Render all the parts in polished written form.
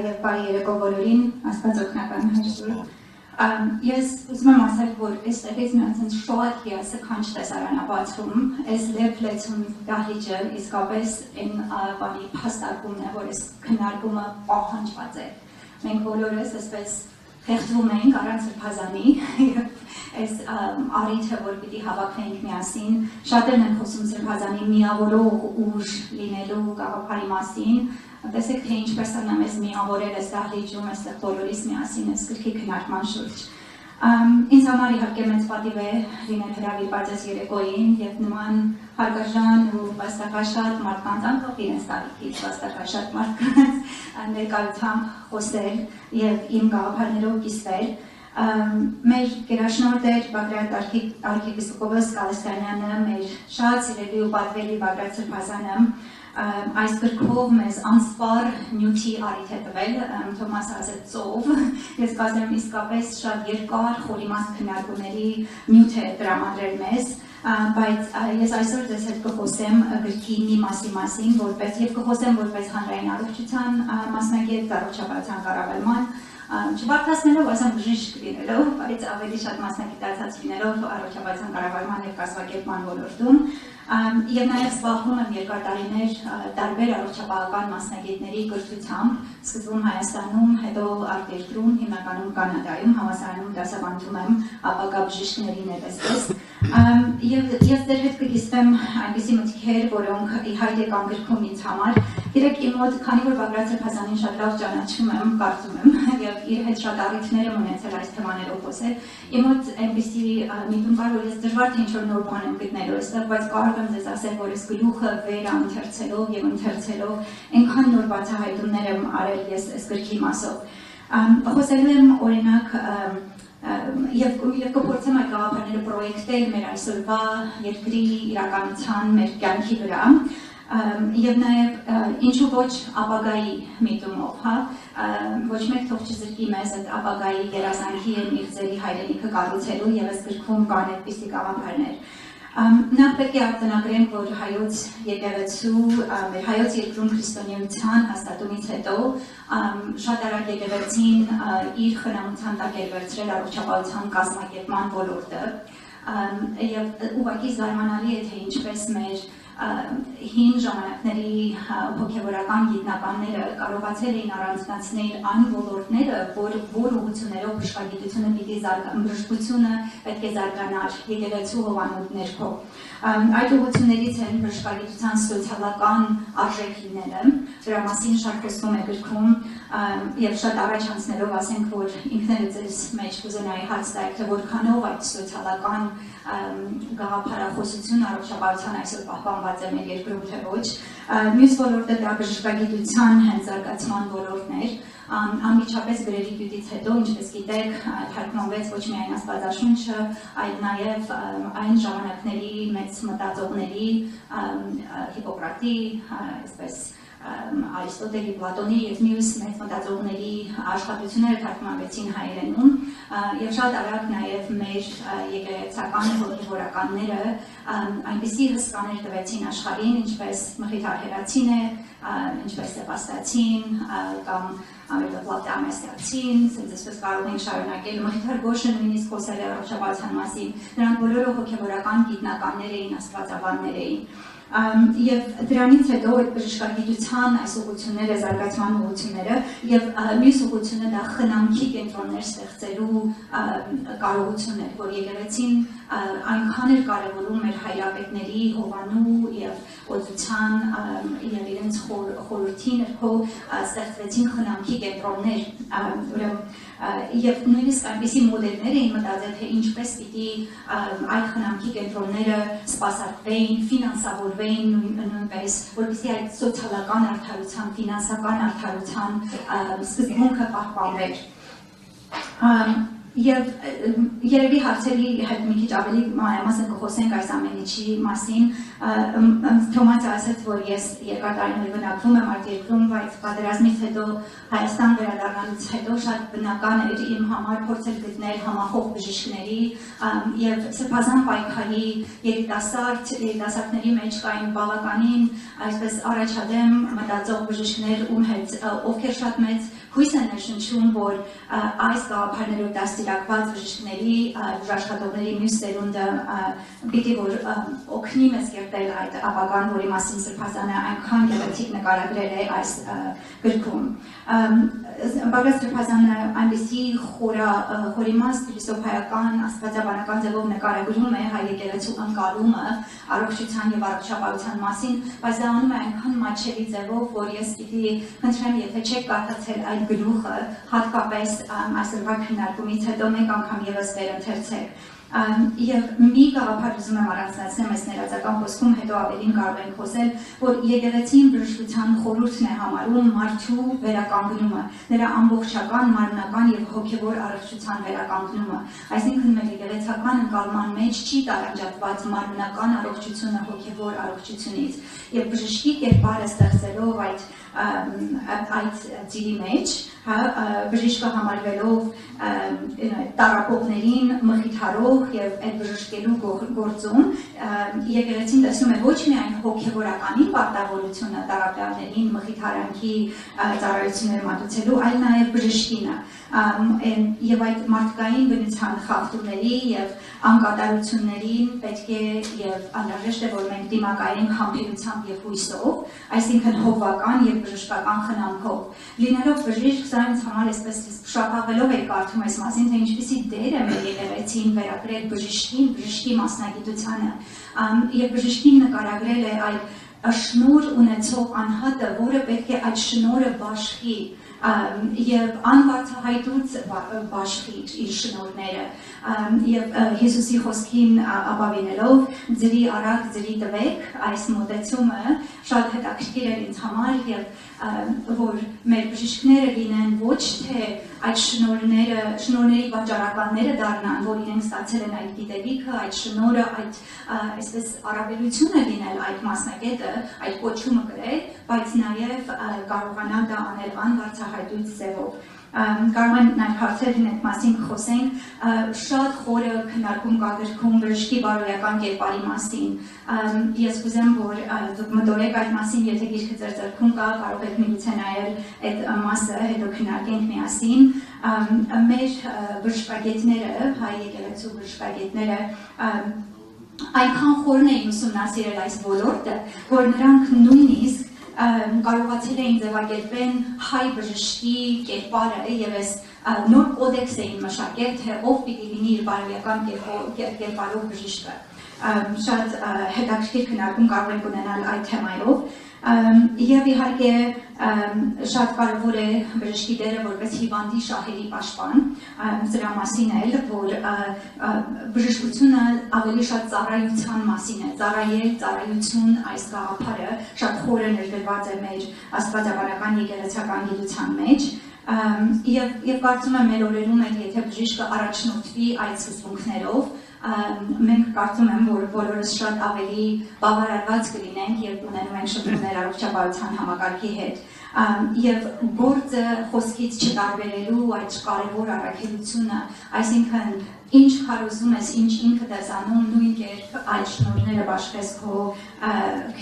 Նաև բարի երեկո բոլորին, Աստված օգնական հաշտուր։ Ես ուզում եմ ասել, որ այստեղից նրանց շոակ է սքանչ տեսարանաբացում, այս լեփլեցում դահլիճը իսկապես այն բանի փաստարկումն է, որ այս քննարկումը պահանջված է։ Մենք բոլորս այսպես խեղդվում ենք առանց սրբազանի այս առիթը, որ պիտի հավաքվենք միասին, շատերն են խոսում սրբազանի միավորող ուժ լինելու գաղափարի մասին, տեսեք թե ինչպես է մեզ միավորել այս դահլիճում, այստեղ բոլորիս միասին այս գրքի քննարկման շուրջ։ Ինձ համար իհարկե մեծ պատիվ է լինել հրավիրված այս երեկոյին եւ նման հարգարժան ու վաստակաշատ մարդկանց անկախ իրենց տարիքից վաստակաշատ մարդկանց ներկայությամբ խոսել եւ իմ գաղափարներով կիսվել։ Մեր գերաշնորհ Բագրատ arczepiskopos Կալստանյանը, մեր շատ սիրելի ու պատվելի Բագրատ Սրբազանը այս գրքով մեզ անսպար նյութի առիթ է տվել, Թոմաս ասեց ծով, ես կասեմ իսկապես շատ երկար խորիմաստ քննարկումների նյութ է տրամադրել մեզ, բայց ես այսօր ձեզ հետ կխոսեմ գրքի մի մասի մասին, եւ կխոսեմ որպես հանրային առողջության մասնագետ, առողջապահության կառավարման, չբարձրացնելով ասեմ բժիշկ լինելով, բայց ավելի շատ մասնագիտացած լինելով առողջապահության կառավարման եւ կազմակերպման ոլորտում եւ նաեւ զբաղվում եմ երկար տարիներ տարբեր առողջապահական մասնագետների կրթությամբ, սկզբում Հայաստանում, հետո արտերկրում, հիմնականում Կանադայում, համալսարանում դասավանդում եմ ապագա բժիշկներին եւ այսպես։ Եվ ես ձեր հետ կգիսվեմ այնպիսի մտքեր, որոնք իհայտ եկան գրքում ինձ համար։ Գիտեք, իմ մոտ, քանի որ Բագրատ Սրբազանին շատ լավ ճանաչում եմ, կարծում եմ, եւ իր հետ շատ առիթներ եմ ունեցել այս թեմաներով խոսել, իմ մոտ այնպիսի միտում կար, որ ես դժվար թե ինչ-որ նոր բան եմ գտնելու այստեղ, բայց կարող եմ ձեզ ասել, որ այս գլուխը վերընթերցելով եւ ընթերցելով այնքան նոր բացահայտումներ եմ արել ես այս գրքի մասով։ Խոսելու եմ օրինակ Եվ կփորձեմ այդ գաղափարները պրոյեկտել մեր այսօրվա երկրի իրականության, մեր կյանքի վրա, եւ նաեւ ինչու ոչ ապագայի միտումով, ոչ մեկ թող չզրկի մեզ այդ ապագայի երազանքի եւ միղձերի հայրենիքը կառուցելու եւ այս գրքում կան այդպիսի գաղափարներ։ Նախ պետք է արձանագրենք, որ հայոց եկեղեցու, մեր հայոց երկրում քրիստոնեության հաստատումից հետո շատ արագ եկեղեցին իր խնամության տակ էր վերցրել առողջապահության կազմակերպման ոլորտը եւ ուղղակի զարմանալի է թե ինչպես մեր հին ժամանակների հոգևորական գիտնականները կարողացել էին առանձնացնել այն ոլորտները, որ ուղղություններով բժշկությունը պետք է զարգանար եկեղեցու հովանոց ներքո։ Այդ ուղղություններից են բժշկագիտության սոցիալական արժեքները, դրա մասին շատ խոսվում է գրքում եւ շատ առաջ անցնելով ասենք, որ ինքներդ ձեզ մեջ կուզենայի հարց տալ, թե որքանով այդ սոցիալական գաղափարախոսություն առողջապահության այսօր պահպանված է մեր երկրում թե ոչ։ Մյուս ոլորտը դա բժշկագիտության հենց զարգացման ոլորտն էր։ Անմիջապես գրերի դյութից հետո, ինչպես գիտեք, թարգմանվեց ոչ միայն Աստվածաշունչը, այլ նաև այն ժամանակների մեծ մտածողների, Հիպոկրատի, այսպես Արիստոտելի, Պլատոնի եւ մյուս մեծ մտածողների աշխատությունները թարգմանվեցին հայերենում եւ շատ արագ նաեւ մեր եկեղեցական հոգեվորականները այնպիսի հսկաներ տվեցին աշխարհին, ինչպես Մխիթ Արհերացին է, ինչպես Սեբաստացին կամ Պլատամեսյացին, այսպես կարող ենք շարունակել, Մխիթար Գոշը նույնիսկ խոսել է առողջապահության մասին, նրանք բոլորը հոգեվորական գիտնականներ էին, աստվածավաններ էին։ Եվ դրանից հետո այդ բժշկագիտության այս ուղղությունները, զարգացման ուղղությունները եւ մյուս ուղղությունը դա խնամքի կենտրոններ ստեղծելու կարողությունն էր, որ եկեղեցին այնքան էր կարևորում մեր հայրապետների հովանու եւ օծության եւ իրենց խորհրդի ներքո ստեղծվեցին խնամքի կենտրոններ, եւ նույնիսկ այնպիսի մոդելներ էին մտածել, թե ինչպես պիտի այդ խնամքի կենտրոնները սպասարկվեին, ֆինանսավորվեին նույնպես, որպեսզի այդ սոցիալական արդարության, ֆինանսական արդարության սկզբունքը պահպանվեր։ Եվ երևի հարցերի հետ մի քիչ ավելի մանրամասն կխոսենք այս ամեն ինչի մասին։ Թոմասը ասաց, որ ես երկար տարիներ բնակվում եմ արտերկրում, բայց պատերազմից հետո Հայաստան վերադառնալուց հետո շատ բնական էր իմ համար փորձել գտնել համախոհ բժիշկների եւ սրբազան պայքարի երիտասարդների մեջ կային բավականին այսպես առաջադեմ մտածող բժիշկներ, ովքեր շատ մեծ հույս են ներշնչում, որ այս գաղափարներով դաստիարակված բժիշկների աշխատողների մյուս սերունդը պիտի որ օգնի մեզ կերտել այդ ապագան, որի մասին Սրբազանը այնքան գեղեցիկ նկարագրել է այս գրքում։ Բաղդադ Սրբազանը այնպիսի խորիմաստ փիլիսոփայական աստվածաբանական ձևով նկարագրում է հայ եկեղեցու ընկալումը առողջության եւ առողջապահության մասին, բայց դա անում է այնքան մատչելի ձևով, որ ես պիտի խնդրեմ, եթե չեք կարդացել այդ գլուխը, հատկապես այսօրվա քննարկումից հետո մեկ անգամ եւս վերընթերցեք։ Եվ մի գաղափար ուզում եմ առանձնացնել այս ներածական խոսքում, հետո ավելին կարող ենք խոսել, որ եկեղեցին բժշկության խորհուրդն է համարում մարդու վերականգնումը, նրա ամբողջական, մարմնական եւ հոգեվոր առողջության վերականգնումը։ Այսինքն մեր եկեղեցական ընկալման մեջ չի տարանջատված մարմնական առողջությունը հոգեվոր առողջությունից, եւ բժշկի կերպարը ստեղծելով այդ ծիրի մեջ, բժիշկը համարվելով տարապողներին մխիթարող եւ այդ բժշկելու գործում եկեղեցին տեսնում է ոչ միայն հոգեվորականին պարտավորությունը տարապյալներին մխիթարանքի ծառայություններ մատուցելու, այլ նաեւ բժշկինը եւ այդ մարդկային բնության խախտումների եւ անկատարություններին պետք է եւ անհրաժեշտ է որ մենք դիմակայենք համբերությամբ եւ հույսով, այսինքն հովվական եւ բժշկական խնամքով։ Լինելով բժիշկ, սա ինձ համար այսպես շապավելով էր կարդում այս մասին, թե ինչպիսի դեր է մեր եկեղեցին վերագրել բժշկին, բժշկի մասնագիտությանը եւ բժշկին նկարագրել է այդ շնոր ունեցող անհատը, որը պետք է այդ շնորը բաշխի եւ անբացահայտուց բաշխի իր շնորհները եւ Հիսուսի խոսքին ապավինելով ձրի արագ ձրի տվեք այս մոտեցումը շատ հետաքրքիր է ինձ համար եւ որ մեր բժիշկները լինեն ոչ թե այդ շնորհների վաճառականները դառնան, որ իրենք ստացել են այդ գիտելիքը, այդ շնորհը, այդ այսպես առավելությունը լինել այդ մասնագետը, այդ կոչումը գրել, բայց նաեւ կարողանալ դա անել անբացահայտույց ձևով։ Կարող են նաև հարցերին այդ մասին խոսենք, շատ խորը քննարկում կա գրքում բժշկի բարոյական կերպարի մասին։ Ես կուզեմ, որ դուք մտորեք այդ մասին, եթե գիրքը ձեր ձեռքում կա, կարող եք միգուցե նայել այդ մասը, հետո քննարկենք միասին։ Մեր բժշկագետները, հայ եկեղեցու բժշկագետները այնքան խորն էին ուսումնասիրել այս ոլորտը, որ նրանք նույնիսկ կարողացել էին ձևակերպել հայ բժշկի կերպարը եւ այս նոր կոդեքս էին մշակել, թե ով պիտի լինի իր բարոյական կերպարով բժիշկը։ Շատ հետաքրքիր քննարկում կարող ենք ունենալ այդ թեմայով։ Եվ իհարկե շատ կարևոր է բժշկի դերը որպես հիվանդի շահերի պաշտպան, սրա մասին էլ, որ բժշկությունը ավելի շատ ծառայության մասին է, ծառայություն այս գաղափարը շատ խորը ներդրված է մեր աստվածաբանական եկեղեցական գիտության մեջ, եւ կարծում եմ մեր օրերում էլ եթե բժիշկը առաջնորդվի այդ սկզբունքներով, մենք կարծում եմ, որ բոլորս շատ ավելի բավարարված կլինենք եւ ունենում ենք շփումներ առողջապահության համակարգի հետ եւ գործը խոսքից չտարբերելու այդ կարևոր առաքելությունը, այսինքն ինչ քարոզում ես, ինչ ինքդ ես անում, նույն կերպ այդ շնորհները բաշխես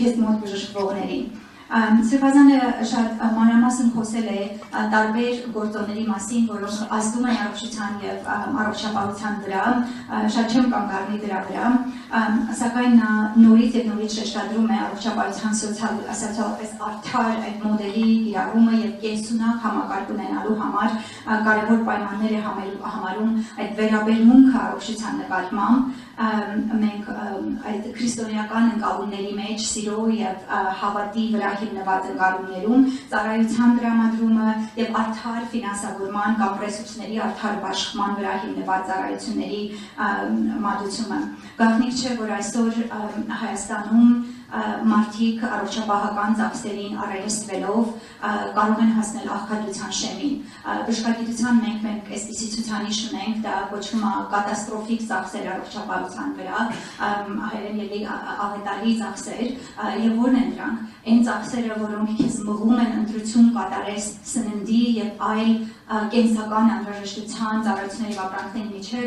քեզ մոտ բժշկվողներին։ Սրբազանը շատ մանրամասն խոսել է տարբեր գործոնների մասին, որոնք ազդում են առողջության եւ առողջապահության վրա, շատ չեմ կանգ առնի դրա վրա, սակայն նա նորից եւ նորից շեշտադրում է առողջապահության սոցիալապես արդար այդ մոդելի կիրառումը եւ կենսունակ համակարգ ունենալու համար կարևոր պայմաններ է համարում այդ վերաբերմունքը առողջության նկատմամբ մենք այդ քրիստոնեական ընկալումների մեջ սիրո եւ հավատի վրա հիմնված ընկալումներում ծառայության տրամադրումը եւ արդար ֆինանսավորման կամ ռեսուրսների արդար բաշխման վրա հիմնված ծառայությունների մատուցումը։ Գաղտնիք չէ, որ այսօր Հայաստանում մարդիկ առողջապահական ծախսերին առերեսվելով կարող են հասնել աղքատության շեմին։ Բժշկագիտության մենք այսպիսի ցուցանիշ ունենք, դա կոչվում է կատաստրոֆիկ ծախսեր առողջապահության վրա, հայերեն աղետալի ծախսեր, եւ որն են դրանք։ այն ծախսերը, որոնք քեզ մղում են ընտրություն կատարես սննդի եւ այլ կենսական անհրաժեշտության ծառայությունների եւ ապրանքների միջև,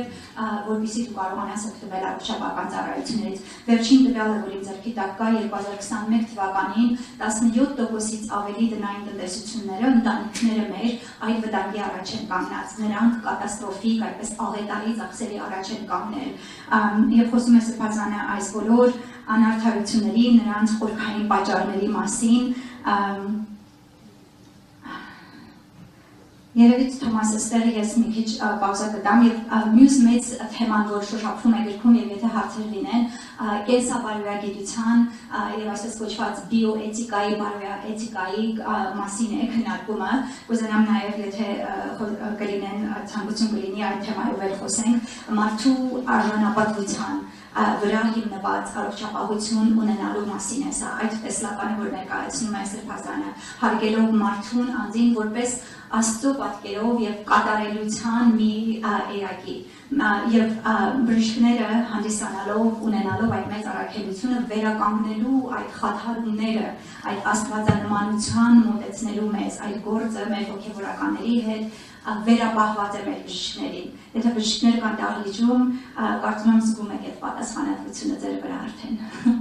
որովհետեւ դու կարողանաս օգտվել առողջապահական ծառայություններից։ Վերջին տվյալը, որ իմ ձեռքի տակ կա 2021 թվականին 17%-ից ավելի դնային տնտեսությունները, ընտանիքները մեր այդ վտանգի առաջ են կանգնած, նրանք կատաստրոֆիկ, այդպես աղետալի ծախսերի առաջ են կանգնել։ Եվ խոսում է Սրբազանը այս բոլոր անարդարությունների, նրանց խորքային պատճառների մասին, Երևի Թոմասը ստեղ ես մի քիչ պաուզա կտամ եւ մյուս մեծ թեման, որ շոշափվում է գրքում եւ եթե հարցեր լինեն, կենսաբարոյագիտության եւ այսպես կոչված բիոէթիկայի, բարոյաէթիկայի մասին է քննարկումը, կուզենամ նաեւ եթե կլինեն ցանկություն կլինի այդ թեմայով էլ խոսենք, մարդու արժանապատվության վրա հիմնված առողջապահություն ունենալու մասին է սա այդ տեսլականը, որ ներկայացնում է Սրբազանը, հարգելով մարդուն անձին որպես Աստծո պատկերով եւ կատարելության մի երակի եւ բժիշկները հանդիսանալով ունենալով այդ մեծ առաքելությունը վերականգնելու այդ խաթարումները, այդ աստվածանմանության մոտեցնելու մեզ այդ գործը մեր հոգեվորականների հետ վերապահված է մեր բժիշկներին։ Եթե բժիշկներ կան դահլիճում, կարծում եմ զգում եք այդ պատասխանատվությունը ձեր վրա արդեն։